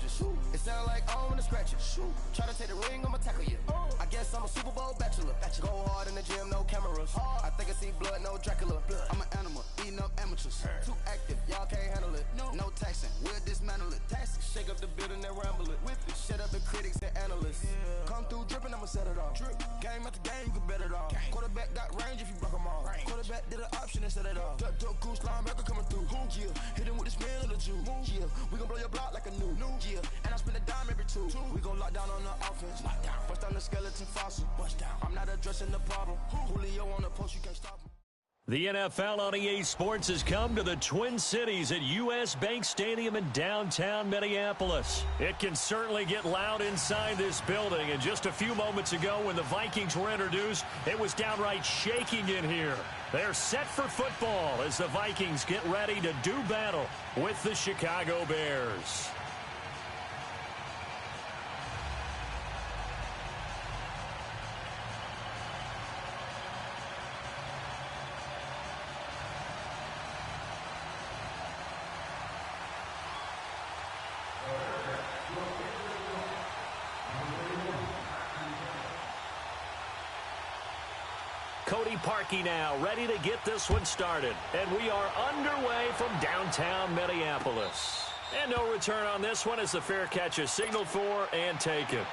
sandwiches. It sound like I wanna scratch it. Try to take the ring, I'ma tackle you. I guess I'm a Super Bowl bachelor. Go hard in the gym, no cameras. I think I see blood, no Dracula. I'm an animal, eating up amateurs. Too active, y'all can't handle it. No taxing, we'll dismantle it. Shake up the building and ramble it. Whip it, shut up the critics and analysts. Come through dripping, I'ma set it off. Game after game, you can bet it off. Quarterback got range if you broke them off. Quarterback did an option and set it off. Duck goose linebacker coming through. Yeah, hit him with the spin of the Jew. Yeah, we gon' blow your block like a new. Yeah, and I spend a dime every two. We gon' lock down on the offense. Bust down the skeleton fossil. I'm not addressing the problem. Julio on the post, you can't stop him. The NFL on EA Sports has come to the Twin Cities at U.S. Bank Stadium in downtown Minneapolis. It can certainly get loud inside this building, and just a few moments ago when the Vikings were introduced, it was downright shaking in here. They're set for football as the Vikings get ready to do battle with the Chicago Bears. Cody Parkey now ready to get this one started. And we are underway from downtown Minneapolis. And no return on this one as the fair catch is signaled for and taken.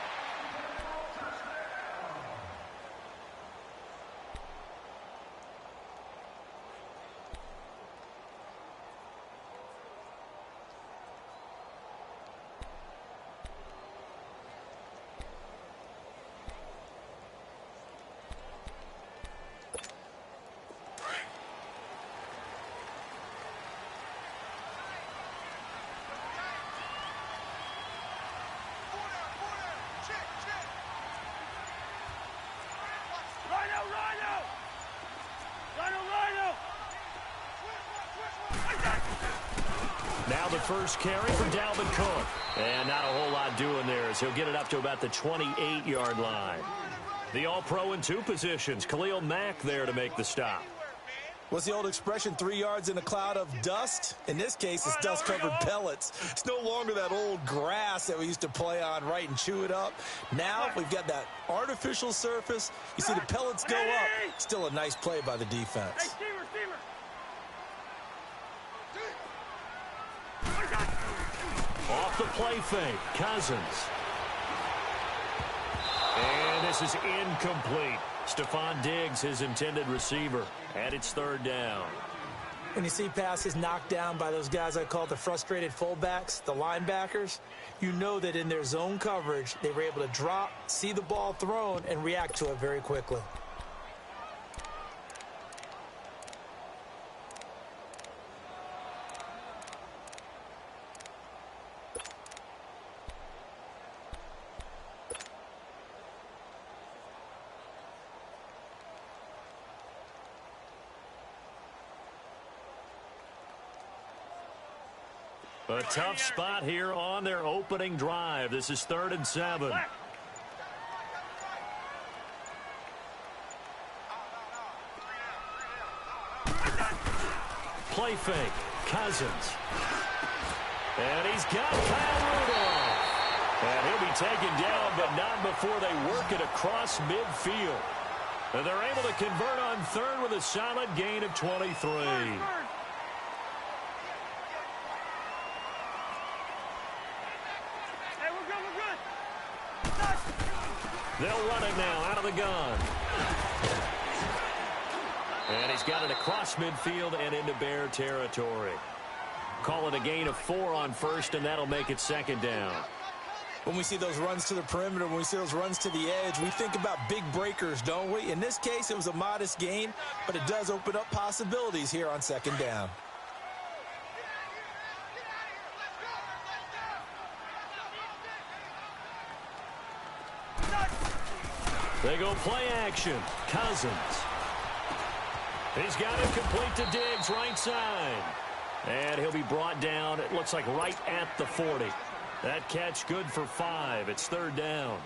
Now the first carry for Dalvin Cook. And not a whole lot doing there as he'll get it up to about the 28-yard line. The All-Pro in two positions. Khalil Mack there to make the stop. What's the old expression, 3 yards in a cloud of dust? In this case, it's dust-covered pellets. It's no longer that old grass that we used to play on, right, and chew it up. Now we've got that artificial surface. You see the pellets go up. Still a nice play by the defense. Off the play fake, Cousins. And this is incomplete. Stephon Diggs, his intended receiver, and it's third down. When you see passes knocked down by those guys I call the frustrated fullbacks, the linebackers, you know that in their zone coverage, they were able to drop, see the ball thrown, and react to it very quickly. A tough spot here on their opening drive. This is 3rd and 7. Play fake, Cousins. And he's got Kyle Rudolph. And he'll be taken down, but not before they work it across midfield. And they're able to convert on 3rd with a solid gain of 23. They'll run it now out of the gun. And he's got it across midfield and into Bear territory. Call it a gain of 4 on 1st, and that'll make it 2nd down. When we see those runs to the perimeter, when we see those runs to the edge, we think about big breakers, don't we? In this case, it was a modest gain, but it does open up possibilities here on 2nd down. They go play action. Cousins. He's got it complete to Diggs, right side. And he'll be brought down, it looks like right at the 40. That catch good for 5. It's 3rd down.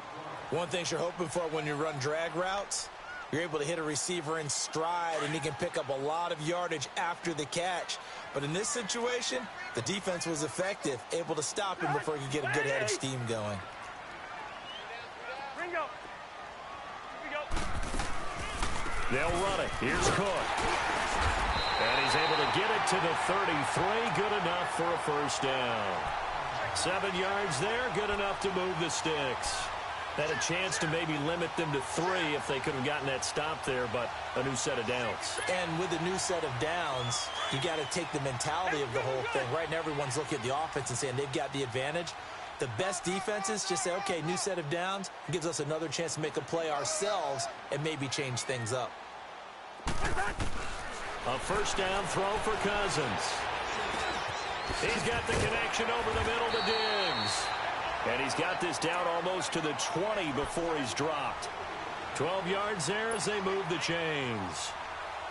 One thing you're hoping for when you run drag routes, You're able to hit a receiver in stride, and he can pick up a lot of yardage after the catch. But in this situation, the defense was effective, able to stop him before he could get a good head of steam going. They'll run it. Here's Cook. And he's able to get it to the 33. Good enough for a first down. 7 yards there. Good enough to move the sticks. Had a chance to maybe limit them to 3 if they could have gotten that stop there, but a new set of downs. And with a new set of downs, you got to take the mentality of the whole thing. Right now, everyone's looking at the offense and saying they've got the advantage. The best defenses just say, okay, new set of downs. It gives us another chance to make a play ourselves and maybe change things up. A first down throw for Cousins. He's got the connection over the middle to Diggs. And he's got this down almost to the 20 before he's dropped. 12 yards there as they move the chains.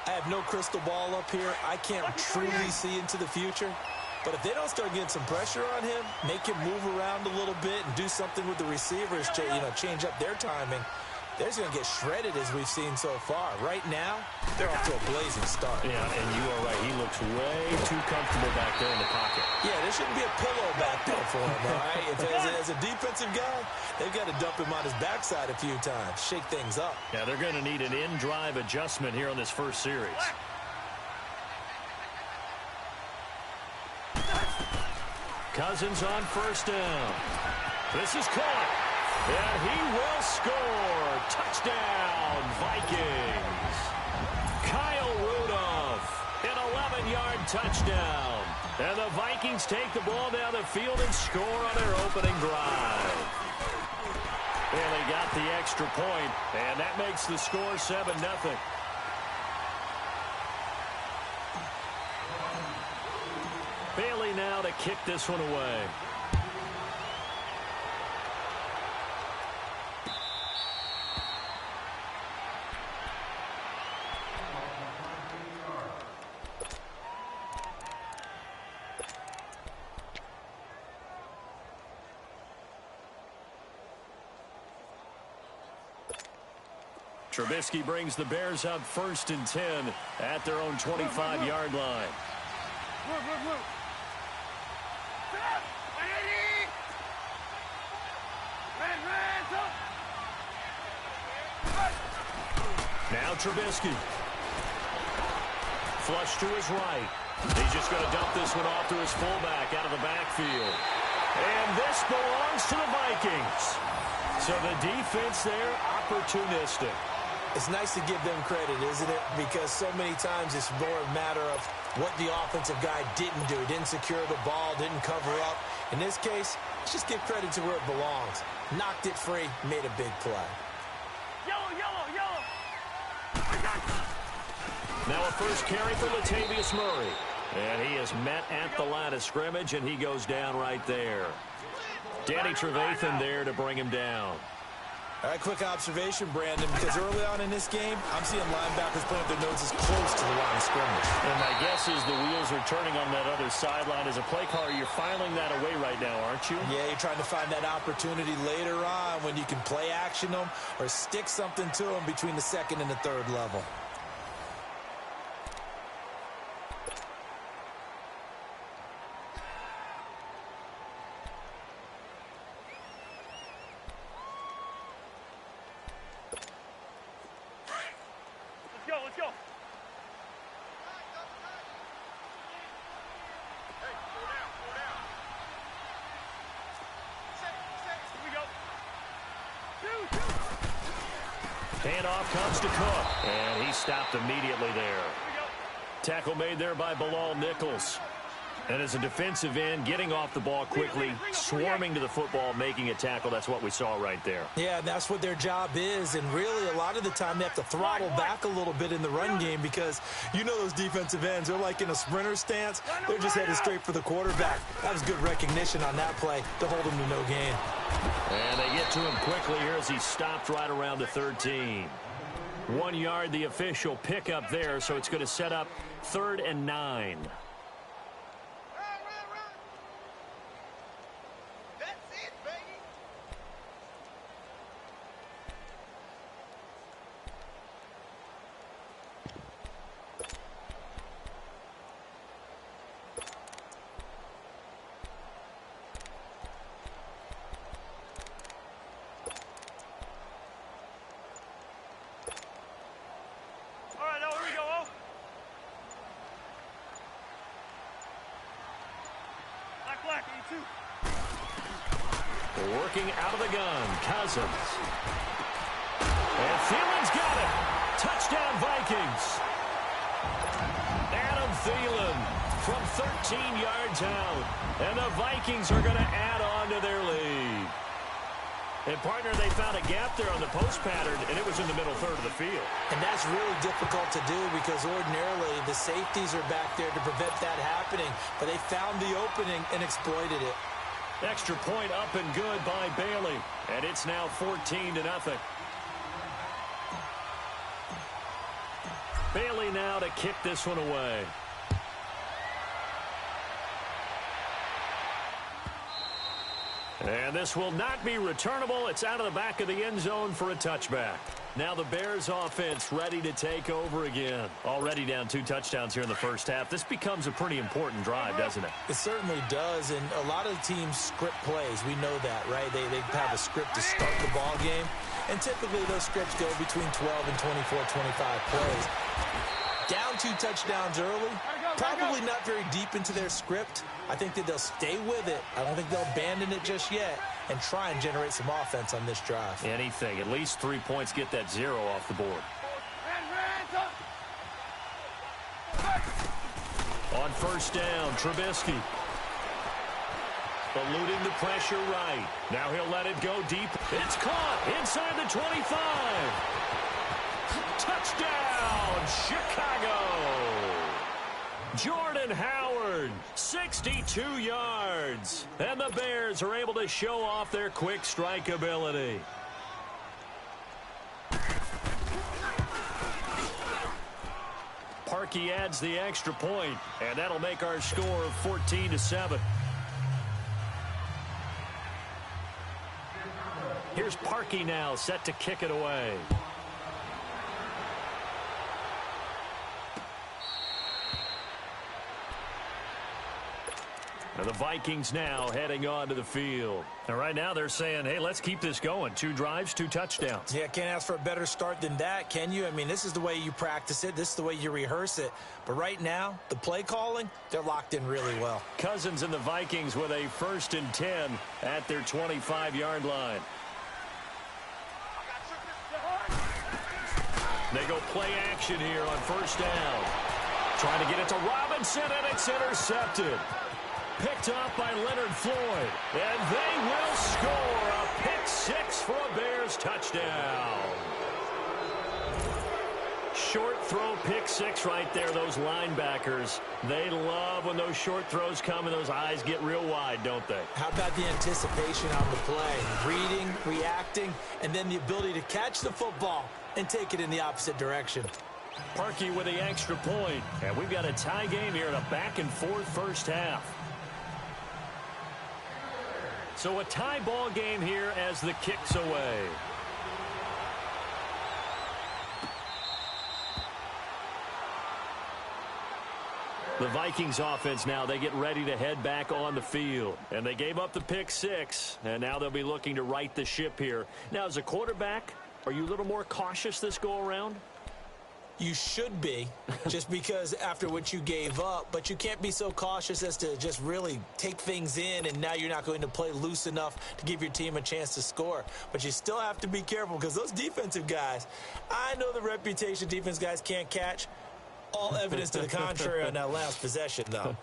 I have no crystal ball up here. I can't truly see into the future. But if they don't start getting some pressure on him, make him move around a little bit and do something with the receivers to, change up their timing, they're just going to get shredded as we've seen so far. Right now, they're off to a blazing start. Yeah, and you are right. He looks way too comfortable back there in the pocket. Yeah, there shouldn't be a pillow back there for him, all right? As a defensive guy, they've got to dump him on his backside a few times, shake things up. Yeah, they're going to need an in-drive adjustment here on this first series. Cousins on first down. This is caught. And he will score. Touchdown, Vikings. Kyle Rudolph, an 11-yard touchdown. And the Vikings take the ball down the field and score on their opening drive. And they got the extra point, and that makes the score 7-0. Bailey now to kick this one away. Trubisky brings the Bears up 1st and 10 at their own 25-yard line. Now Trubisky. Flush to his right. He's just going to dump this one off to his fullback out of the backfield. And this belongs to the Vikings. So the defense there, opportunistic. It's nice to give them credit, isn't it? Because so many times it's more a matter of what the offensive guy didn't do. Didn't secure the ball, didn't cover up. In this case, let's just give credit to where it belongs. Knocked it free, made a big play. Yellow, yellow, yellow. Now a first carry for Latavius Murray. And he is met at the line of scrimmage, and he goes down right there. Danny Trevathan there to bring him down. All right, quick observation, Brandon, because early on in this game, I'm seeing linebackers putting up their noses close to the line of scrimmage. And my guess is the wheels are turning on that other sideline. As a play caller, you're filing that away right now, aren't you? Yeah, you're trying to find that opportunity later on when you can play action them or stick something to them between the 2nd and the 3rd level. Let's go. Hey, go down. Here we go. Handoff comes to Cook, and he stopped immediately there. Tackle made there by Bilal Nichols. And as a defensive end, getting off the ball quickly, swarming to the football, making a tackle, that's what we saw right there. Yeah, that's what their job is, and really a lot of the time they have to throttle back a little bit in the run game because you know those defensive ends, they're like in a sprinter stance. They're just headed straight for the quarterback. That was good recognition on that play to hold him to no gain. And they get to him quickly here as he stopped right around the 13. 1 yard, the official pickup there, so it's going to set up 3rd and 9. back. Working out of the gun, Cousins. And Thielen's got it. Touchdown, Vikings. Adam Thielen from 13 yards out. And the Vikings are going to add on to their lead. And, partner, they found a gap there on the post pattern, and it was in the middle third of the field. And that's really difficult to do because ordinarily the safeties are back there to prevent that happening. But they found the opening and exploited it. Extra point up and good by Bailey. And it's now 14-0. Bailey now to kick this one away. And this will not be returnable. It's out of the back of the end zone for a touchback. Now the Bears offense ready to take over again. Already down 2 touchdowns here in the first half. This becomes a pretty important drive, doesn't it? It certainly does, and a lot of teams script plays. We know that, right? They have a script to start the ball game, and typically those scripts go between 12 and 24, 25 plays. Down 2 touchdowns early, probably not very deep into their script. I think that they'll stay with it. I don't think they'll abandon it just yet and try and generate some offense on this drive. Anything. At least 3 points, get that 0 off the board. On first down, Trubisky. Eluding the pressure right. Now he'll let it go deep. It's caught inside the 25. Touchdown, Chicago. Jordan Howard, 62 yards. And the Bears are able to show off their quick strike ability. Parkey adds the extra point, and that'll make our score 14-7. Here's Parkey now, set to kick it away. And the Vikings now heading onto the field. And right now they're saying, hey, let's keep this going. 2 drives, 2 touchdowns. Yeah, can't ask for a better start than that, can you? I mean, this is the way you practice it. This is the way you rehearse it. But right now, the play calling, they're locked in really well. Cousins and the Vikings with a 1st and 10 at their 25-yard line. They go play action here on first down. Trying to get it to Robinson, and it's intercepted. Picked up by Leonard Floyd. And they will score a pick 6 for a Bears touchdown. Short throw, pick 6 right there. Those linebackers, they love when those short throws come and those eyes get real wide, don't they? How about the anticipation on the play? Reading, reacting, and then the ability to catch the football and take it in the opposite direction. Parkey with the extra point. And we've got a tie game here in a back-and-forth first half. So a tie ball game here as the kick's away. The Vikings offense now, they get ready to head back on the field. And they gave up the pick 6, and now they'll be looking to right the ship here. Now, as a quarterback, are you a little more cautious this go-around? You should be, just because after what you gave up, but you can't be so cautious as to just really take things in, and now you're not going to play loose enough to give your team a chance to score. But you still have to be careful because those defensive guys, I know the reputation defense guys can't catch. All evidence to the contrary on that last possession, though.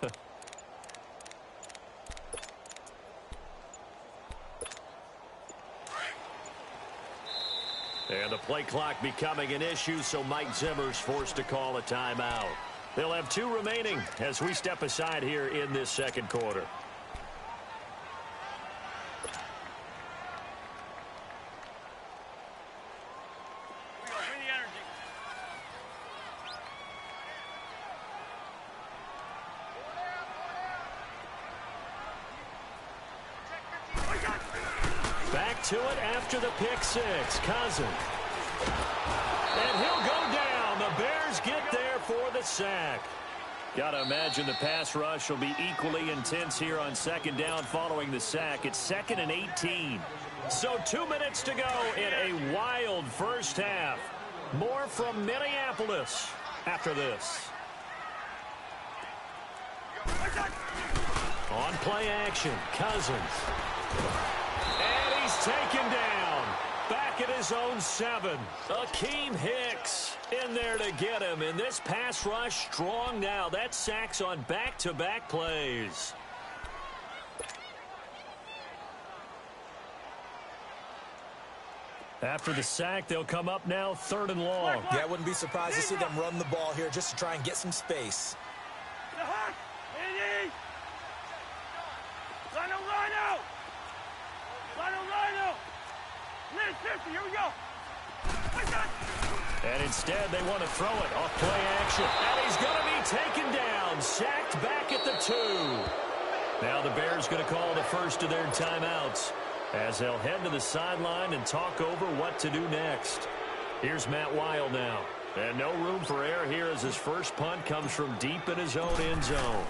And the play clock becoming an issue, so Mike Zimmer's forced to call a timeout. They'll have 2 remaining as we step aside here in this second quarter. Bring the energy. Back to it after the pick 6. Cousins. And he'll go down. The Bears get there for the sack. Got to imagine the pass rush will be equally intense here on second down following the sack. It's 2nd and 18. So 2 minutes to go in a wild first half. More from Minneapolis after this. On play action, Cousins. And he's taken down. Back at his own 7. Akeem Hicks in there to get him. And this pass rush strong now. That's sacks on back-to-back plays. After the sack, they'll come up now 3rd and long. Yeah, I wouldn't be surprised to see them run the ball here just to try and get some space. Here we go. And instead, they want to throw it off play action. And he's going to be taken down. Sacked back at the 2. Now the Bears going to call the first of their timeouts as they'll head to the sideline and talk over what to do next. Here's Matt Weil now. And no room for error here as his first punt comes from deep in his own end zone.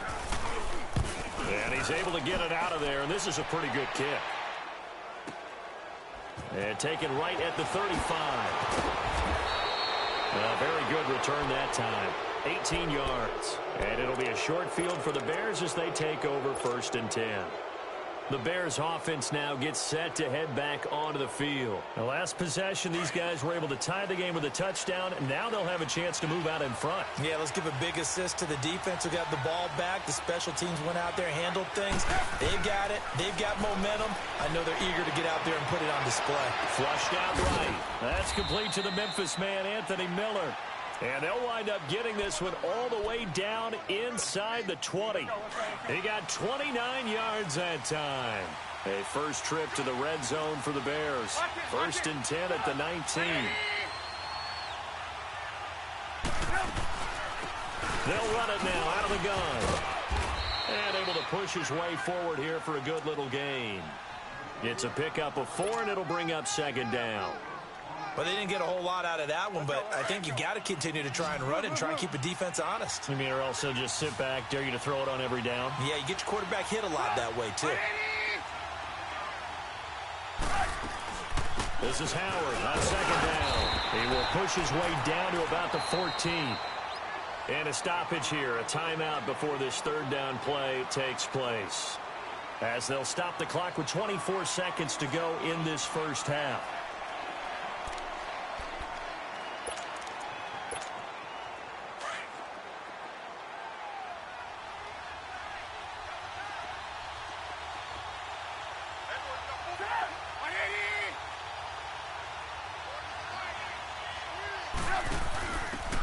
And he's able to get it out of there, and this is a pretty good kick. And taken right at the 35. A very good return that time. 18 yards. And it'll be a short field for the Bears as they take over 1st and 10. The Bears offense now gets set to head back onto the field. The last possession, these guys were able to tie the game with a touchdown, and now they'll have a chance to move out in front. Yeah, let's give a big assist to the defense who got the ball back. The special teams went out there, handled things. They've got it. They've got momentum. I know they're eager to get out there and put it on display. Flushed out right. That's complete to the Memphis man, Anthony Miller. And they'll wind up getting this one all the way down inside the 20. He got 29 yards that time. A first trip to the red zone for the Bears. 1st and 10 at the 19. They'll run it now out of the gun. And able to push his way forward here for a good little gain. It's a pickup of 4, and it'll bring up 2nd down. Well, they didn't get a whole lot out of that one, but I think you got to continue to try and run it and try and keep the defense honest. You mean, or also just sit back, dare you to throw it on every down? Yeah, you get your quarterback hit a lot that way, too. This is Howard on 2nd down. He will push his way down to about the 14. And a stoppage here, a timeout before this 3rd down play takes place. As they'll stop the clock with 24 seconds to go in this first half.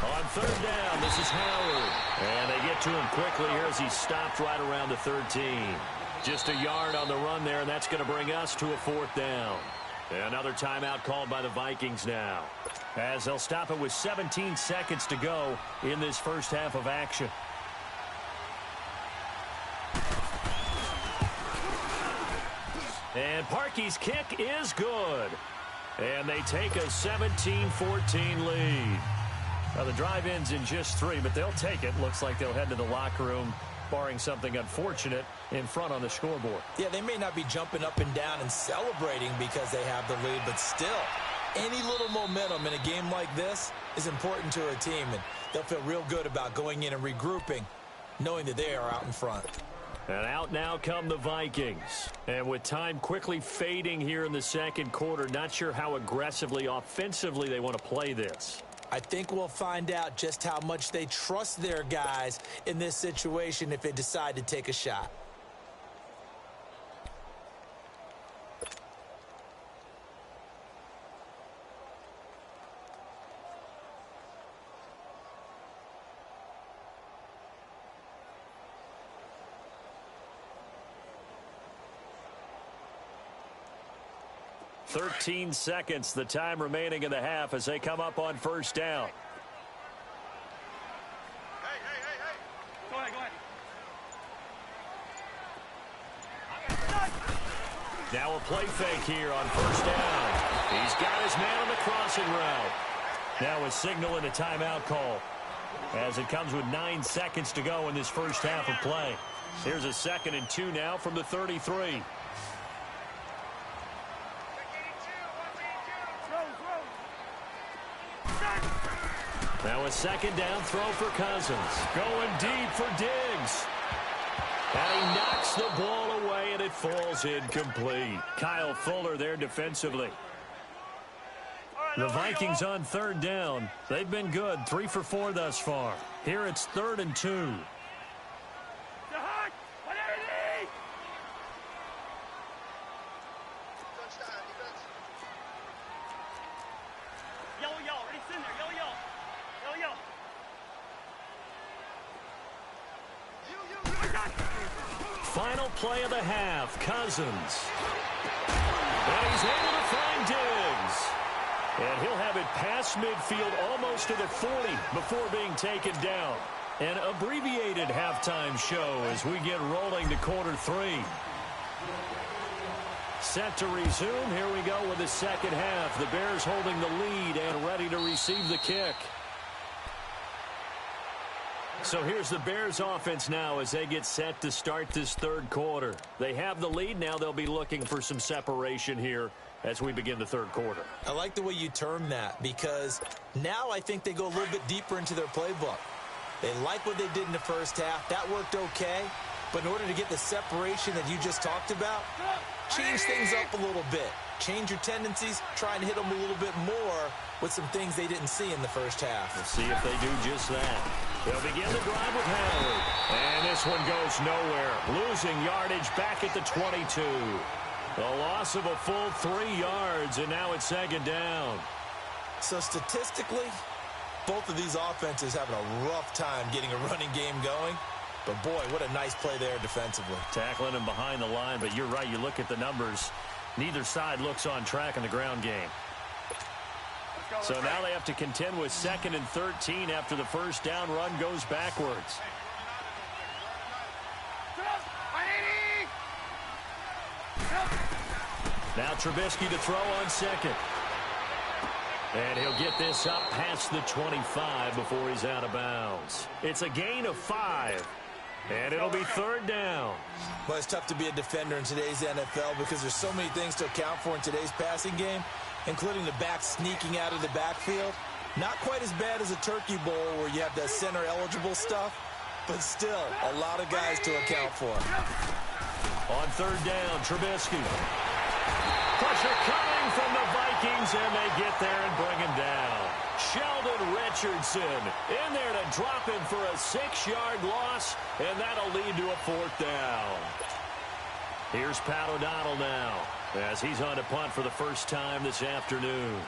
On 3rd down, this is Howard. And they get to him quickly here as he stopped right around the 13. Just a yard on the run there, and that's going to bring us to a 4th down. Another timeout called by the Vikings now, as they'll stop it with 17 seconds to go in this first half of action. And Parkey's kick is good. And they take a 17-14 lead. Now, the drive ends in just 3, but they'll take it. Looks like they'll head to the locker room, barring something unfortunate, in front on the scoreboard. Yeah, they may not be jumping up and down and celebrating because they have the lead, but still, any little momentum in a game like this is important to a team, and they'll feel real good about going in and regrouping, knowing that they are out in front. And out now come the Vikings. And with time quickly fading here in the 2nd quarter, not sure how aggressively, offensively they want to play this. I think we'll find out just how much they trust their guys in this situation if they decide to take a shot. "13 seconds, the time remaining in the half as they come up on 1st down. Go ahead. Now a play fake here on 1st down. He's got his man on the crossing route. Now a signal and a timeout call as it comes with 9 seconds to go in this first half of play. Here's a 2nd and 2 now from the 33. Now a 2nd down throw for Cousins. Going deep for Diggs. And he knocks the ball away, and it falls incomplete. Kyle Fuller there defensively. The Vikings on third down. They've been good, 3 for 4 thus far. Here it's 3rd and 2. Final play of the half, Cousins. And he's able to find Diggs. And he'll have it past midfield almost to the 40 before being taken down. An abbreviated halftime show as we get rolling to quarter 3. Set to resume. Here we go with the second half. The Bears holding the lead and ready to receive the kick. So here's the Bears offense now as they get set to start this third quarter. They have the lead. Now they'll be looking for some separation here as we begin the third quarter. I like the way you term that because now I think they go a little bit deeper into their playbook. They like what they did in the first half. That worked okay. But in order to get the separation that you just talked about, change things up a little bit. Change your tendencies. Try and hit them a little bit more with some things they didn't see in the first half. We'll see if they do just that. They'll begin the drive with Howard. And this one goes nowhere. Losing yardage back at the 22. A loss of a full 3 yards, and now it's second down. So statistically, both of these offenses having a rough time getting a running game going. But, boy, what a nice play there defensively. Tackling him behind the line, but you're right. You look at the numbers. Neither side looks on track in the ground game. So now they have to contend with 2nd and 13 after the first down run goes backwards. Now Trubisky to throw on second. And he'll get this up past the 25 before he's out of bounds. It's a gain of 5. And it'll be third down. Well, it's tough to be a defender in today's NFL because there's so many things to account for in today's passing game, including the back sneaking out of the backfield. Not quite as bad as a turkey bowl where you have the center-eligible stuff, but still a lot of guys to account for. On third down, Trubisky. Pressure coming from the Vikings, and they get there and bring him down. Sheldon Richardson in there to drop him for a 6-yard loss, and that'll lead to a 4th down. Here's Pat O'Donnell now as he's on to punt for the first time this afternoon.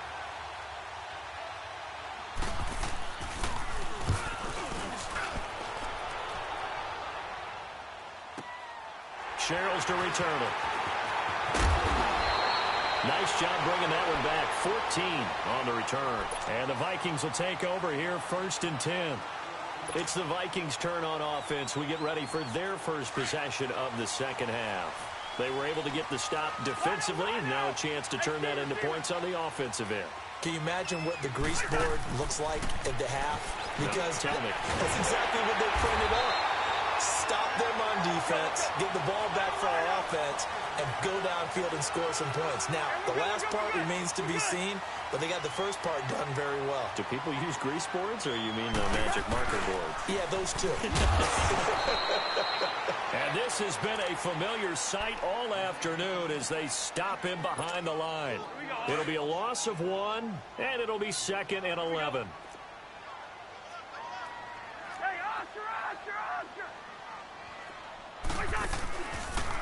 Sherrills to return it. Nice job bringing that one back. 14 on the return. And the Vikings will take over here 1st and 10. It's the Vikings' turn on offense. We get ready for their first possession of the second half. They were able to get the stop defensively. Now a chance to turn that into points on the offensive end. Can you imagine what the grease board looks like at the half? Because no, tell me. That's exactly what they printed up. Stop them on defense, get the ball back for our offense, and go downfield and score some points. Now, the last part remains to be seen, but they got the first part done very well. Do people use grease boards, or you mean the magic marker board? Yeah, those two. And this has been a familiar sight all afternoon as they stop him behind the line. It'll be a loss of 1, and it'll be 2nd and 11.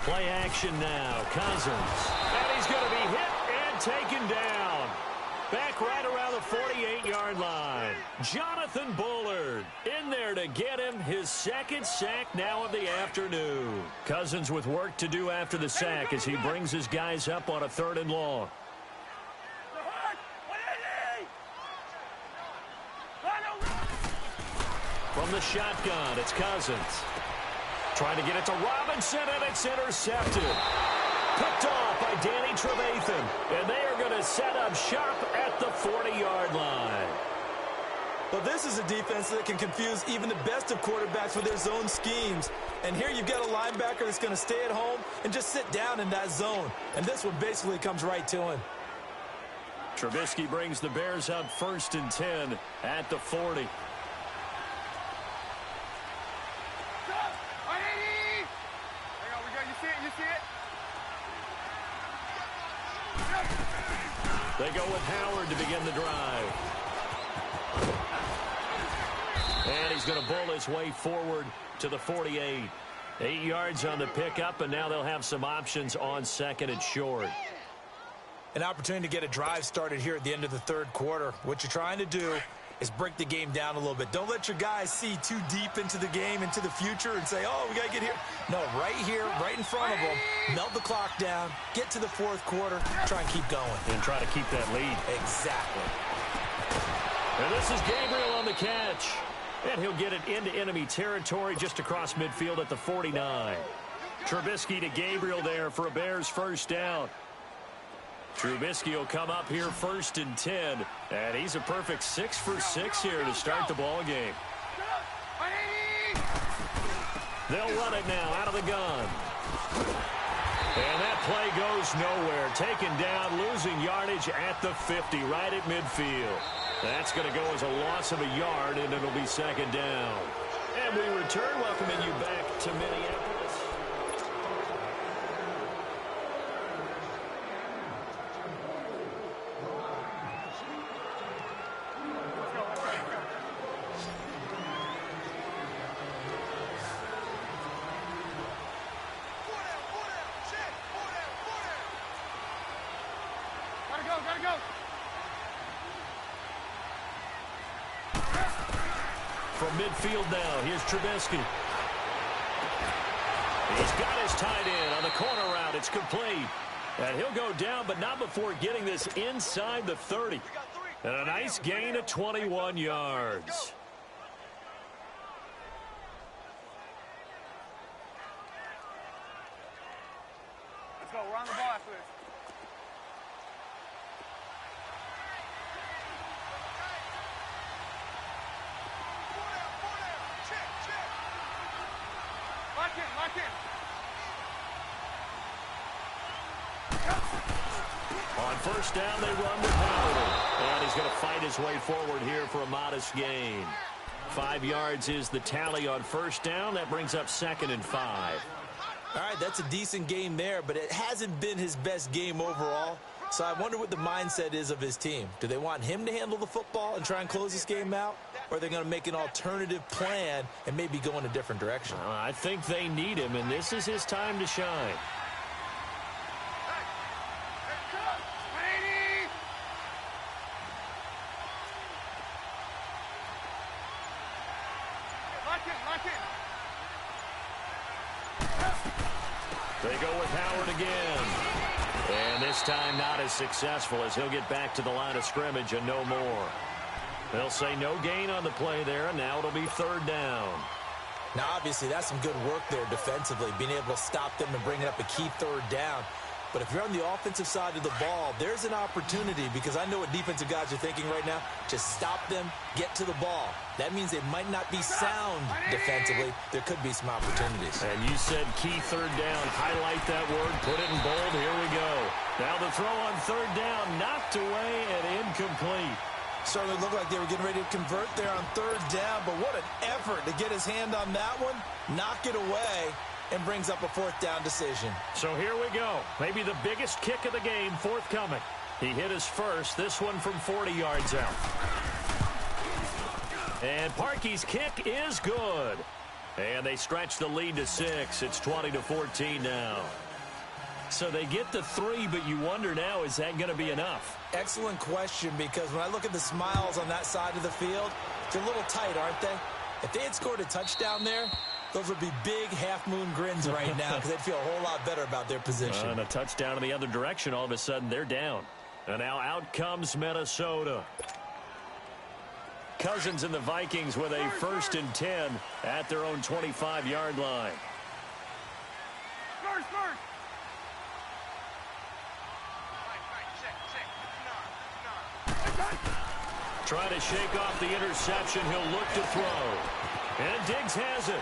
Play action now. Cousins. And he's going to be hit and taken down. Back right around the 48-yard line. Jonathan Bullard in there to get him his 2nd sack now of the afternoon. Cousins with work to do after the sack as he brings his guys up on a 3rd and long. From the shotgun, it's Cousins. Trying to get it to Robinson, and it's intercepted. Picked off by Danny Trevathan. And they are going to set up shop at the 40-yard line. Well, this is a defense that can confuse even the best of quarterbacks with their zone schemes. And here you've got a linebacker that's going to stay at home and just sit down in that zone. And this one basically comes right to him. Trubisky brings the Bears up 1st and 10 at the 40. They go with Howard to begin the drive. And he's going to bull his way forward to the 48. 8 yards on the pickup, and now they'll have some options on 2nd and short. An opportunity to get a drive started here at the end of the 3rd quarter. What you're trying to do is break the game down a little bit. Don't let your guys see too deep into the game, into the future, and say, oh, we got to get here. No, right here, right in front of them, melt the clock down, get to the 4th quarter, try and keep going. And try to keep that lead. Exactly. And this is Gabriel on the catch. And he'll get it into enemy territory just across midfield at the 49. Trubisky to Gabriel there for a Bears first down. Trubisky will come up here 1st and 10. And he's a perfect 6 for 6 here to start the ball game. They'll run it now out of the gun. And that play goes nowhere. Taken down, losing yardage at the 50, right at midfield. That's going to go as a loss of a yard, and it'll be 2nd down. And we return, welcoming you back to Minneapolis. Gotta go. From midfield now, here's Trubisky. He's got his tight end on the corner route. It's complete. And he'll go down, but not before getting this inside the 30. And a nice gain of 21 yards. Let's go. We're on the ball after this. Lock in. On first down, they run with Howard. And he's going to fight his way forward here for a modest gain. 5 yards is the tally on first down. That brings up 2nd and 5. All right, that's a decent game there, but it hasn't been his best game overall. So I wonder what the mindset is of his team. Do they want him to handle the football and try and close this game out? Or are they going to make an alternative plan and maybe go in a different direction? I think they need him, and this is his time to shine. Lock in. They go with Howard again. And this time not as successful as he'll get back to the line of scrimmage and no more. They'll say no gain on the play there, and now it'll be 3rd down. Now, obviously, that's some good work there defensively, being able to stop them and bring up a key 3rd down. But if you're on the offensive side of the ball, there's an opportunity, because I know what defensive guys are thinking right now. Just stop them, get to the ball. That means they might not be sound defensively. There could be some opportunities. And you said key 3rd down. Highlight that word. Put it in bold. Here we go. Now the throw on 3rd down. Knocked away and incomplete. Certainly looked like they were getting ready to convert there on 3rd down, but what an effort to get his hand on that one, knock it away, and brings up a 4th down decision. So here we go. Maybe the biggest kick of the game forthcoming. He hit his first, this one from 40 yards out. And Parkey's kick is good. And they stretch the lead to 6. It's 20-14 now. So they get the 3, but you wonder now, is that going to be enough? Excellent question, because when I look at the smiles on that side of the field, they're a little tight, aren't they? If they had scored a touchdown there, those would be big half-moon grins right now, because they'd feel a whole lot better about their position. And a touchdown in the other direction, all of a sudden they're down. And now out comes Minnesota. Cousins and the Vikings with a 1st and 10 at their own 25-yard line. First. Trying to shake off the interception. He'll look to throw. And Diggs has it.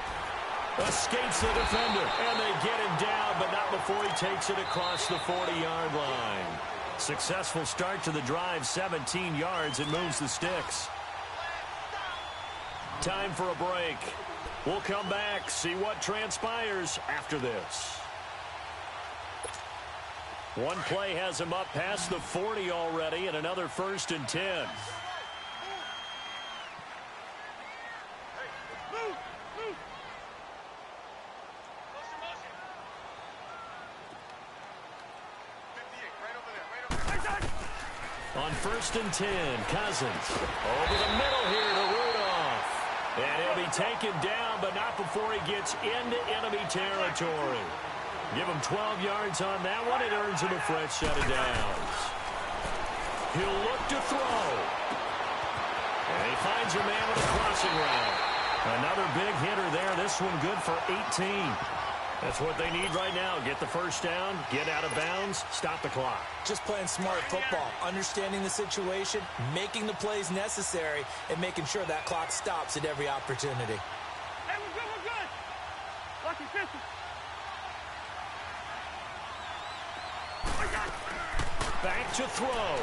Escapes the defender. And they get him down, but not before he takes it across the 40-yard line. Successful start to the drive, 17 yards, and moves the sticks. Time for a break. We'll come back, see what transpires after this. One play has him up past the 40 already, and another 1st and 10. On 1st and 10, Cousins over the middle here to Rudolph. And he'll be taken down, but not before he gets into enemy territory. Give him 12 yards on that one. It earns him a fresh set of downs. He'll look to throw. And he finds a man with a crossing route. Another big hitter there. This one good for 18. That's what they need right now. Get the first down, get out of bounds, stop the clock. Just playing smart football, understanding the situation, making the plays necessary, and making sure that clock stops at every opportunity. Hey, we're good, we're good. Lucky 50. Back to throw.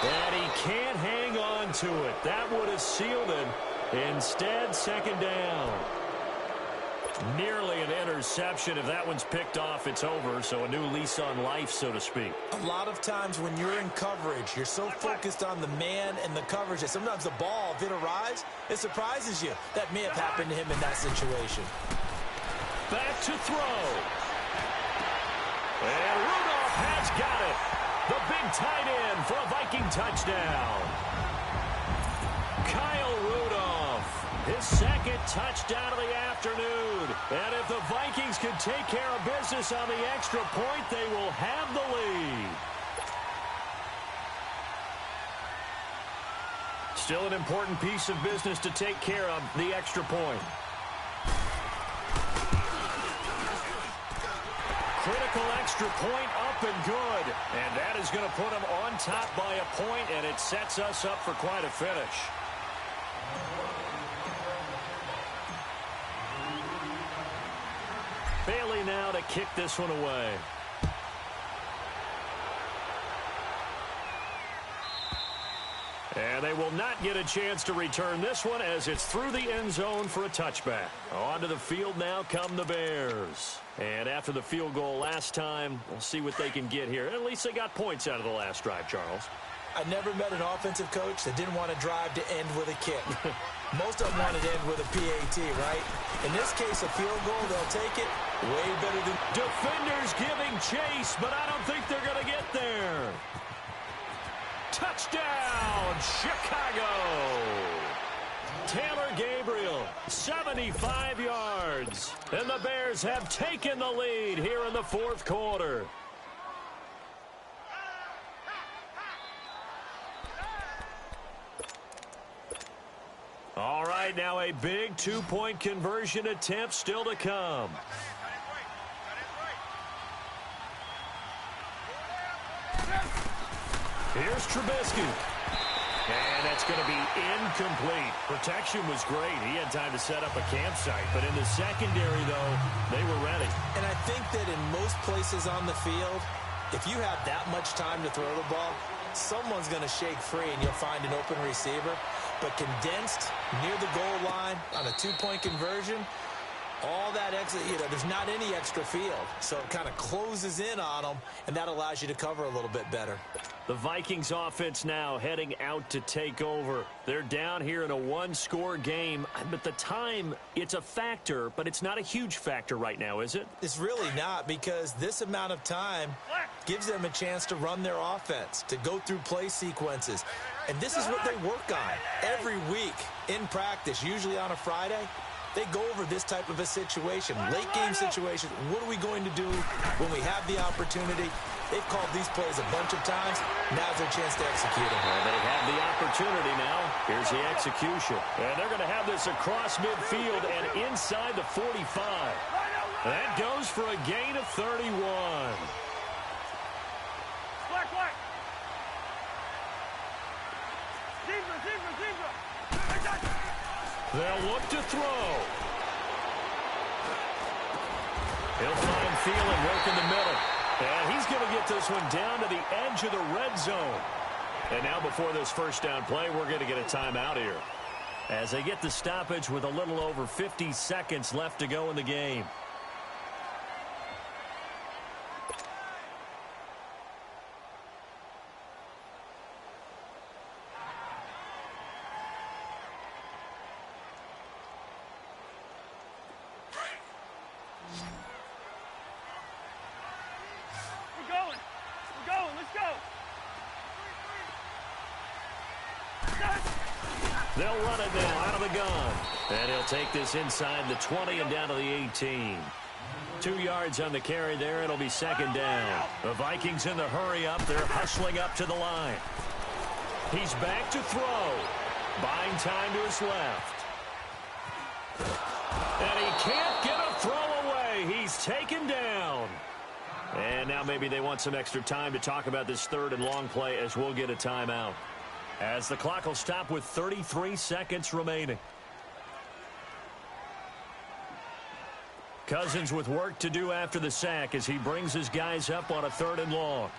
And he can't hang on to it. That would have sealed him. Instead, 2nd down. Nearly an interception. If that one's picked off, it's over. So a new lease on life, so to speak. A lot of times when you're in coverage, you're so focused on the man and the coverage that sometimes the ball, if it arrives, it surprises you. That may have happened to him in that situation. Back to throw. And Rudolph has got it. The big tight end for a Viking touchdown. Kyle Rudolph, his 2nd touchdown of the afternoon. And if the Vikings can take care of business on the extra point, they will have the lead. Still an important piece of business to take care of, the extra point. Critical extra point up and good. And that is going to put them on top by a point, and it sets us up for quite a finish. Bailey now to kick this one away. And they will not get a chance to return this one as it's through the end zone for a touchback. Onto the field now come the Bears. And after the field goal last time, we'll see what they can get here. At least they got points out of the last drive, Charles. I never met an offensive coach that didn't want to drive to end with a kick. Most of them wanted to end with a PAT, right? In this case, a field goal, they'll take it way better than... Defenders giving chase, but I don't think they're going to get there. Touchdown, Chicago! Taylor Gabriel, 75 yards. And the Bears have taken the lead here in the 4th quarter. All right, now a big 2-point conversion attempt still to come. Here's Trubisky. And that's going to be incomplete. Protection was great. He had time to set up a campsite. But in the secondary, though, they were ready. And I think that in most places on the field, if you have that much time to throw the ball, someone's going to shake free and you'll find an open receiver. But condensed near the goal line on a 2-point conversion, all that extra, there's not any extra field. So it kind of closes in on them, and that allows you to cover a little bit better. The Vikings offense now heading out to take over. They're down here in a 1-score game, but the time, it's a factor, but it's not a huge factor right now, is it? It's really not, because this amount of time gives them a chance to run their offense, to go through play sequences. And this is what they work on every week in practice, usually on a Friday. They go over this type of a situation, late-game situation. What are we going to do when we have the opportunity? They've called these plays a bunch of times. Now's their chance to execute them. Well, they have the opportunity now. Here's the execution. And they're going to have this across midfield and inside the 45. That goes for a gain of 31. Black. Zebra. They'll look to throw. He'll find Thielen working the middle. And he's going to get this one down to the edge of the red zone. And now before this first down play, we're going to get a timeout here, as they get the stoppage with a little over 50 seconds left to go in the game. They'll run it now out of the gun. And he'll take this inside the 20 and down to the 18. 2 yards on the carry there. It'll be second down. The Vikings in the hurry up. They're hustling up to the line. He's back to throw. Buying time to his left. And he can't get a throw away. He's taken down. And now maybe they want some extra time to talk about this third and long play as we'll get a timeout. As the clock will stop with 33 seconds remaining. Cousins with work to do after the sack as he brings his guys up on a third and long.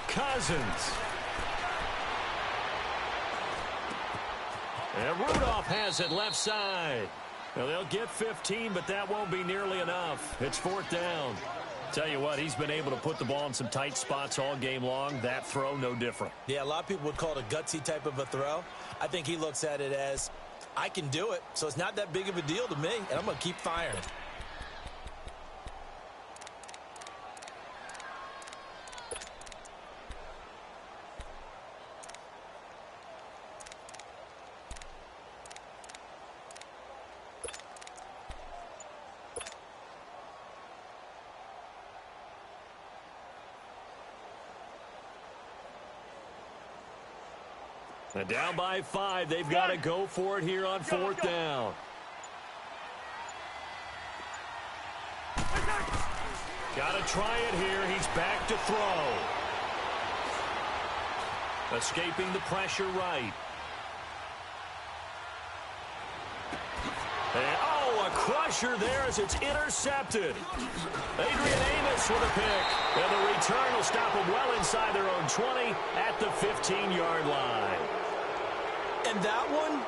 Cousins. And Rudolph has it left side. Now they'll get 15, but that won't be nearly enough. It's fourth down. Tell you what, he's been able to put the ball in some tight spots all game long. That throw, no different. Yeah, a lot of people would call it a gutsy type of a throw. I think he looks at it as, I can do it, so it's not that big of a deal to me, and I'm going to keep firing. And down by 5, they've got to go for it here on fourth down. Got to try it here. He's back to throw. Escaping the pressure right. And, oh, a crusher there as it's intercepted. Adrian Amos with a pick. And the return will stop them well inside their own 20 at the 15-yard line. And that one,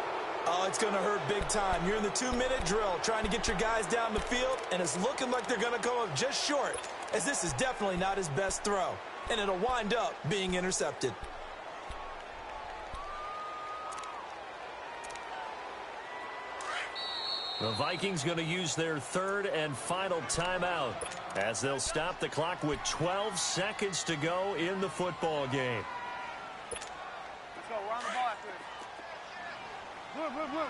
oh, it's going to hurt big time. You're in the 2-minute drill trying to get your guys down the field, and it's looking like they're going to come up just short, as this is definitely not his best throw, and it'll wind up being intercepted. The Vikings going to use their third and final timeout as they'll stop the clock with 12 seconds to go in the football game. Let's go. We're on the ball after this. Blue, blue, blue.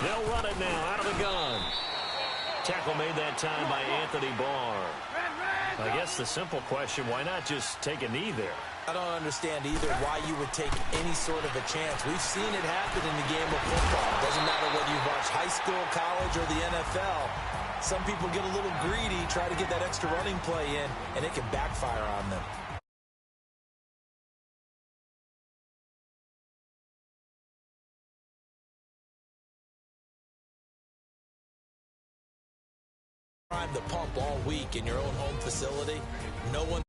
They'll run it now out of the gun. Tackle made that time by Anthony Barr. I guess the simple question, why not just take a knee there? I don't understand either why you would take any sort of a chance. We've seen it happen in the game of football. Doesn't matter whether you watch high school, college, or the NFL. Some people get a little greedy, try to get that extra running play in, and it can backfire on them. Prime the pump all week in your own home facility. No one